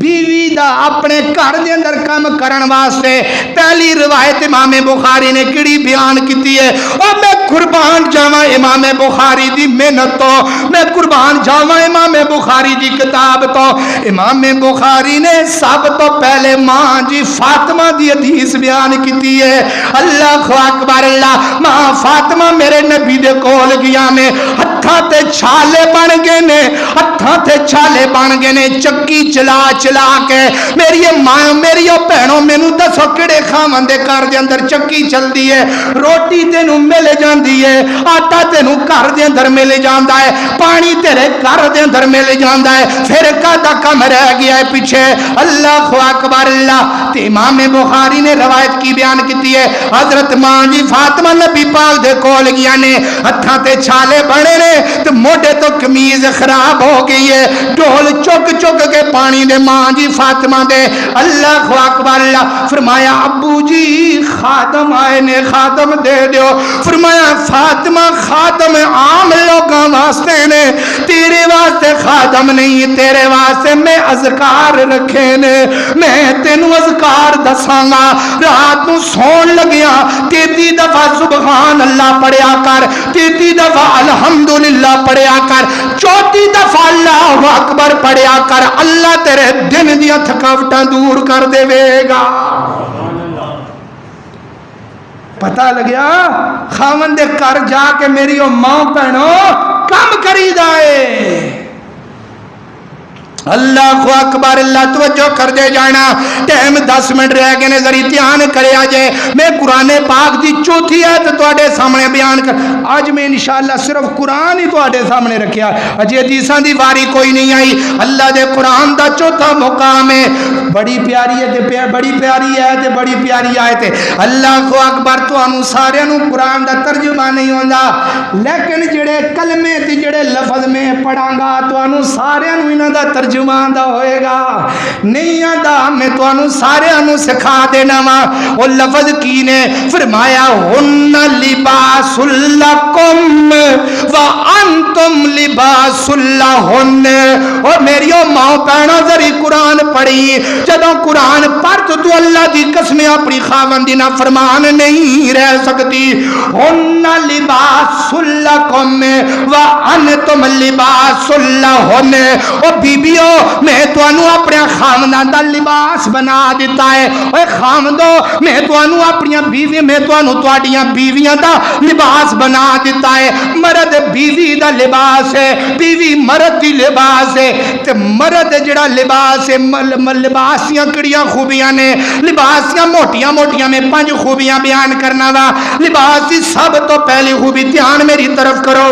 بیوی دا اپنے گھر دے اندر کم کرن واسطے پہلی روایت امام بخاری نے کڑی بیان کیتی ہے۔ اور میں قربان جاواں امام بخاری دی محنت تو، میں قربان جاواں امام بخاری دی کتاب تو۔ امام بخاری نے سب تو پہلے ماں جی فاطمہ دی حدیث بیان کیتی ہے۔ اللہ اکبر، اللہ ماں فاطمہ میرے نبی دے کول گیا نے، ہتھاں تے چھالے بن گئے نے، ہتھاں تے چھالے بن گئے نے، چکی چلا چلا کے میری ماں میری بہنوں مینوں دسو کہڑے خاوند دے گھر دے اندر چکی چلدی ہے، روٹی تینوں مل جاندی ہے، آٹا تینوں گھر دے اندر مل جاندا ہے، پانی تیرے گھر دے اندر مل جاندا ہے، پھر کدا کم رہ گیا ہے پیچھے۔ اللہ اکبر، اللہ تے امام بخاری نے روایت کی بیان کیتی ہے، حضرت ماں جی فاطمہ نبی پاک دے کول گیا نے، ہتھاں تے چھالے بنے نے تے موڈے تو قمیض خراب ہو گئی ہے، ڈول چک چک کے پانی دے ماں جی فاطمہ دے۔ اللہ اکبر، اللہ فرمایا ابو جی خادم آئے نے، خادم دے دیو۔ فرمایا فاطمہ خادم عام لوگاں واسطے نے، تیرے واسطے خادم نہیں، تیرے واسطے میں اذکار رکھے نے، میں تینوں اذکار دساں گا۔ رات نو سون لگیا 33 دفعہ سبحان اللہ پڑھیا کر، 33 دفعہ الحمدللہ پڑھیا کر، 34 دفعہ اللہ اکبر پڑھیا کر، اللہ تیرے دن دیا تھکاوٹاں دور کر دے گا۔ پتہ لگیا خاوند دے گھر جا کے میری او ماں بہنوں کم کری دائے۔ اللہ اکبر، اللہ توجہ کر دے جانا، ٹائم 10 منٹ رہ گئے نے، ذری دھیان کریا جے۔ میں قرآن پاک دی چوتھی ایت تواڈے سامنے بیان کر، اج میں انشاءاللہ صرف قرآن ہی تواڈے سامنے رکھیا، اجے حدیثاں دی واری کوئی نہیں آئی۔ اللہ دے قرآن دا چوتھا مقام ہے، بڑی پیاری ہے تے بڑی پیاری ہے تے بڑی پیاری آیت ہے۔ اللہ اکبر، تانوں سارے نوں قرآن دا ترجمہ نہیں ہوندا، لیکن جڑے کلمے تے جڑے لفظ میں پڑھاں گا تانوں سارے نوں انہاں دا ترجمہ آندا ہوئے گا، نہیں آندا میں تانوں سارے نوں سکھا دینا وا۔ وہ لفظ کی نے فرمایا ہن لباس لکم وانتم لباس لہن۔ اور میریو ماں بہنوں ذری قرآن پڑھی، جدوں قرآن پڑھ تو اللہ دی قسم اپنی خاوند دی نافرمان نہیں رہ سکتی۔ ہن لباس لکم وانتم لباس لہن۔ او بیبیو میں تانوں اپنے خاونداں دا لباس بنا دیتا ہے، اے خاوندو میں تانوں اپنی بیوی، میں تانوں تواڈیاں بیویاں دا لباس بنا دیتا ہے۔ مرد بیوی دا لباس ہے بیوی مرد دی لباس ہے تے مرد جڑا لباس ہے لباس دیاں کڑیاں خوبیاں نے لباس دیاں موٹیاں موٹیاں میں 5 خوبیاں بیان کرنا وا لباس دی سب تو پہلی خوبی دھیان میری طرف کرو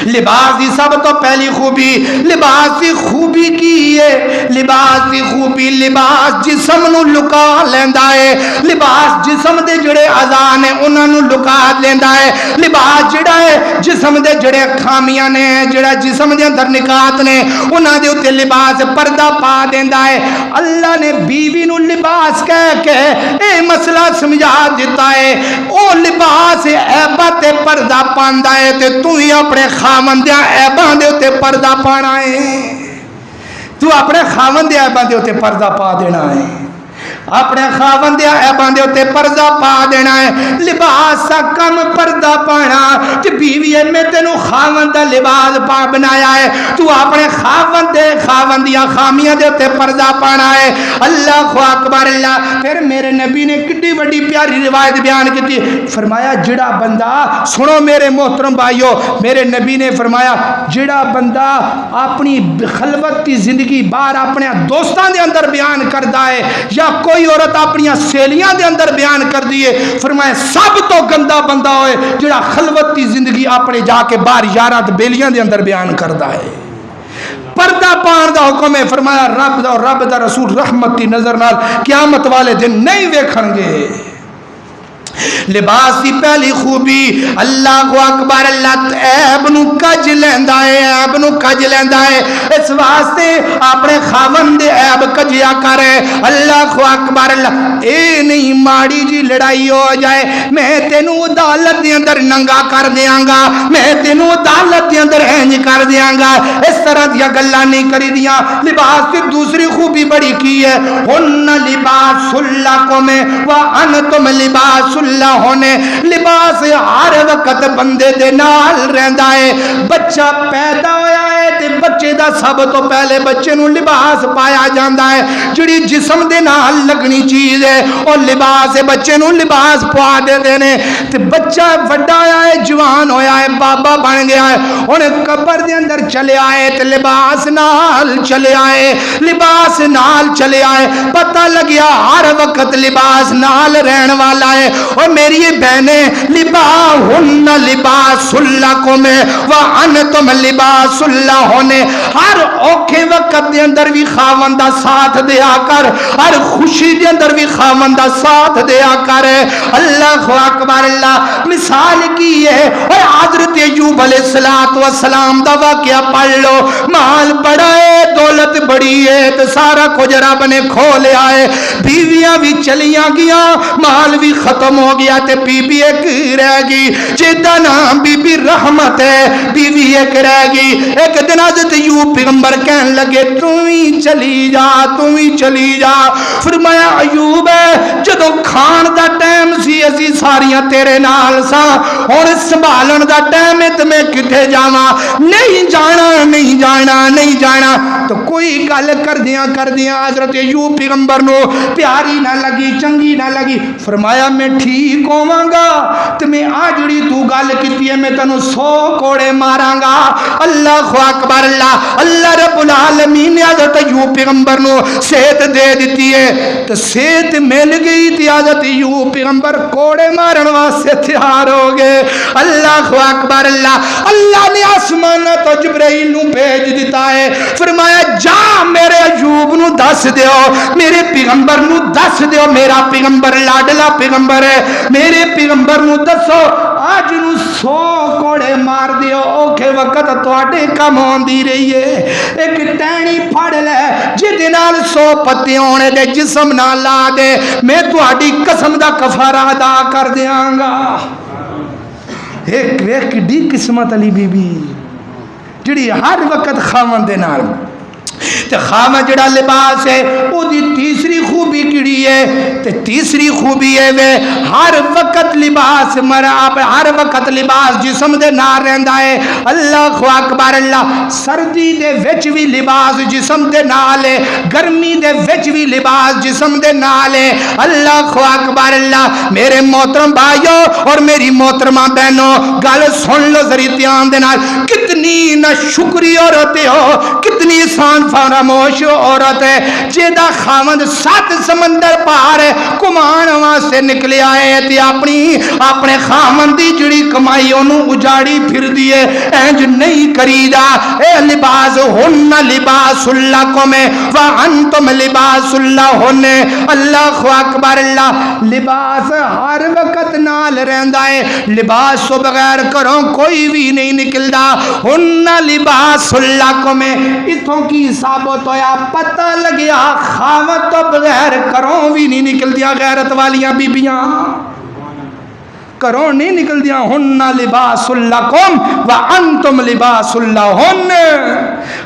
لباس دی سب تو پہلی خوبی لباس دی خوبی کی ہے لباس دی خوبی لباس جسم نو لکا لیندا ہے لباس جسم دے جڑے اعضاء نے انہاں نو لکا لیندا ہے لباس جڑا ہے جسم دے جڑے خامیاں نے جڑا جسم دے اندر نکات نے انہاں دے اوتے لباس پردہ پا دیندا ہے اللہ نے بیوی نو لباس کہہ کے اے مسئلہ سمجھا دیتا ہے او لباس عیباں تے پردہ پاندا ہے تے تو ہی اپنے خاوند دے عیباں دے اوتے پردہ پانا ہے تو اپنے خاوند دے عیباں دے اوتے پردہ پا دینا ہے اپنے خاوند دے عیباں دے اوتے پردہ پا دینا ہے لباس کا کم پردہ پانا تے بیوی میں تینوں خاوند دا لباس پا بنایا ہے تو اپنے خاوند یا خامیاں دے اوتے پردہ پانا ہے اللہ اکبر اللہ پھر میرے نبی نے کتنی بڑی پیاری روایت بیان کی فرمایا جڑا بندہ سنو میرے محترم بھائیو میرے نبی نے فرمایا جڑا بندہ اپنی خلوت کی زندگی باہر اپنے دوستاں دے اندر بیان کردا ہے یا کوئی عورت اپنی سہیلیاں دے اندر بیان کر دیے فرمایا سب تو گندا بندہ ہوئے جڑا خلوت کی زندگی اپنے جا کے باہر یاراں تے بیلیاں دے اندر بیان کردا ہے پردہ پان دا حکم ہے فرمایا رب دا رسول رحمت کی نظر نال قیامت والے دن نہیں ویکھن گے لباس دی پہلی خوبی اللہ اکبر اللہ عیب نو کج لیندا ہے عیب نو کج لیندا ہے اس واسطے اپنے خاوند دے عیب کجیا کرے اللہ اکبر اللہ اے نہیں ماڑی جی لڑائی ہو جائے میں تینوں عدالت دے اندر ننگا کر دیاں گا میں تینوں عدالت دے اندر انج کر دیاں گا اس طرح دیا گلاں نہیں کری دیاں لباس کی دوسری خوبی بڑی کی ہے ہن لباس لکم وانتم لباس اللہ ہونے لباس ہر وقت بندے دے نال رہندا ہے بچہ پیدا ہویا ہے تے بچے دا سب تو پہلے بچے نو لباس پایا جاندا ہے جڑی جسم دے نال لگنی چیز ہے اور لباس ہے بچے نو لباس پوا دے دینے تے بچہ بڑا ہویا ہے جوان ہویا ہے بابا بن گیا ہے ہن قبر دے اندر چلے آئے تے لباس نال چلے آئے لباس نال چلے آئے پتہ لگیا ہر وقت لباس نال رہن والا ہے اور میری بہنیں لباہن لباس لکم وانتم لباس لہن ہر اوکھے وقت دے اندر بھی خاوند دا ساتھ دیا کر ہر خوشی دے اندر بھی خاوند دا ساتھ دیا کر اللہ اکبر اللہ مثال کی ہے اور حضرت ایوب علیہ السلام دا واقعہ پڑھ لو مال بڑا ہے دولت بڑی ہے تو سارا کچھ رب نے کھو لیا ہے بیویاں بھی چلیاں گیا مال بھی ختم ہو گیا تے بی بی ایک رہ گئی جیدہ نام بی بی رحمت ہے بی بی ایک رہ گئی ایک دن حضرت ایوب پیغمبر کہنے لگے تم ہی چلی جا فرمایا ایوب ہے جدو کھان دا ٹائم سی اسی ساریاں تیرے نال سا اور سنبھالن دا ٹائم ہے تو میں کتے جاواں نہیں جانا تو کوئی گل کر دیاں حضرت ایوب پیغمبر نو پیاری نہ لگی چنگی نہ لگی فرمایا میں ٹھیک ہوواں گا تے میں آ جڑی تو گل کیتی ہے میں تینوں 100 کوڑے ماراں گا اللہ اکبر اللہ رب العالمین نے حضرت ایوب پیغمبر نو صحت دے دیتی ہے تو صحت مل گئی تھی حضرت ایوب پیغمبر کوڑے مارن واسطے تیار ہو گئے اللہ اکبر اللہ نے آسمان تو جبرائیل نو بھیج دیتا ہے فرمایا جا میرے ایوب نو دس دیو میرے پیغمبر نو دس دیو میرا پیغمبر لاڈلا پیغمبر ہے میرے پیغمبر نو دسو آج نو 100 کوڑے مار دیو اوکھے وقت تواڈے کم ہوندی رہی ہے ایک ٹہنی پھڑ لے جدے نال 100 پتے ہونے دے جسم نہ لا دے میں تواڈی قسم دا کفارہ ادا کر دیاں گا ایک ڈی قسمت علی بی بی جڑی ہر وقت خاوند دے نال تے خاوند جڑا لباس ہے او دی تیسری خوبی کیڑی ہے تے تیسری خوبی ہے وے ہر وقت لباس ہر وقت لباس جسم دے نال رہندا ہے. اللہ اکبر اللہ. سردی دے وچ بھی لباس جسم دے نال ہے, گرمی دے وچ بھی لباس جسم دے نال ہے. اللہ اکبر اللہ. میرے محترم بھائیو اور میری محترمہ بہنوں گل سن لو ذری دھیان دے نال. کتنی نہ شکری عورت ہو, کتنی سان فراموش عورت ہے جیدا خاوند 7 سمندر پار کمان واسطے نکلیا ہے تے اپنے خاوند دی جڑی کمائی اونوں اجاڑی پھر دیے. انج نہیں کریدا. اے لباس ہن لباس لکم وانتم لباس لہن. اللہ اکبر اللہ. لباس ہر وقت نال رہندا ہے, لباس تو بغیر کروں کوئی بھی نہیں نکلدا. ہن لباس لکم. اتھوں کی ثابت ہویا پتہ لگیا خاوند تو بغیر کروں بھی نہیں نکلدیاں غیرت والیاں بیبیاں, کروں نہیں نکل دیا. ہن لباس لکم وانتم لباس لہن.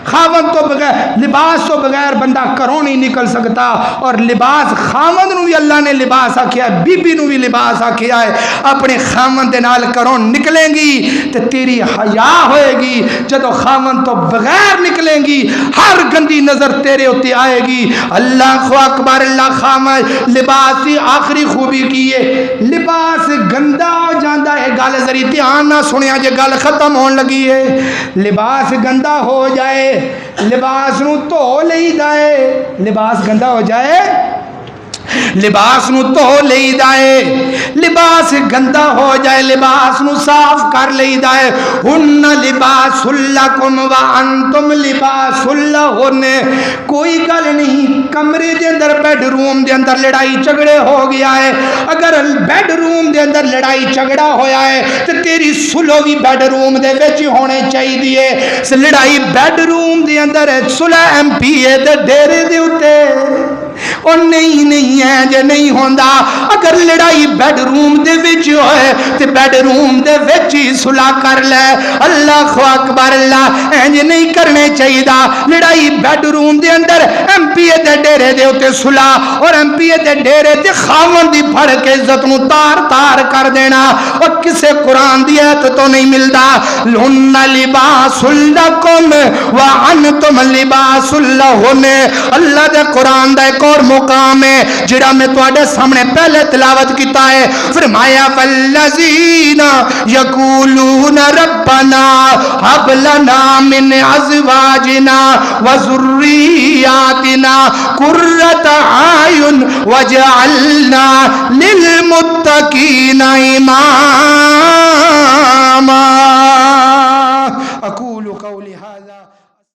خاوند تو بغیر لباس تو بغیر بندہ کروں نہیں نکل سکتا, اور لباس خاوند نو بھی اللہ نے لباس آکھیا ہے, بی بی نو بھی لباس آکھیا ہے. اپنے خاوند دے نال کروں نکلیں گی تے تیری حیا ہوئے گی. جدو خاوند تو بغیر نکلیں گی ہر گندی نظر تیرے ہوتے آئے گی. اللہ اکبر اللہ. خاوند لباس کی آخری خوبی کی ہے لباس گندا ہو جاندہ ہے. گل ذری دھیان نہ سنیا جے گل ختم ہون لگی ہے. لباس گندا ہو جائے لباس نو دھو لئیدا ہے. لباس گندا ہو جائے لباس نو دھو لئیدا ہے. لباس گندا ہو جائے لباس نو صاف کر لئیدا ہے. ہن لباس لکم وانتم لباس لہن. کوئی گل نہیں کمرے دے اندر بیڈ روم دے اندر لڑائی جھگڑے ہو گیا ہے. اگر بیڈ روم دے اندر لڑائی جھگڑا ہویا ہے تے تیری صلح بھی بیڈ روم دے وچ ہونے چاہیے. لڑائی بیڈ روم دے اندر صلح ایم پی اے دے ڈیرے دے اوتے اور نہیں ہے جے نہیں ہوندا. اگر لڑائی بیڈ روم دے وچ ہوئے تے بیڈ روم دے وچ ہی صلح کر لے. اللہ اکبر اللہ. انج نہیں کرنے چاہیے. لڑائی بیڈ روم دے اندر ایم پی اے دے ڈیرے دے اوتے صلح, اور ایم پی اے دے ڈیرے تے خاوند دی پھڑ کے عزت نو تار کر دینا اور کسے قرآن دی ایت تو نہیں ملدا. ہن لباس لکم وانتم لباس لہن. اللہ دے قرآن دا ایک اور مقام ہے جڑا میں تواڈے سامنے پہلے تلاوت کیتا ہے. فرمایا والذین یقولون ربنا هب لنا من ازواجنا وذریاتنا قرۃ اعین وجعلنا للمتقین اماما.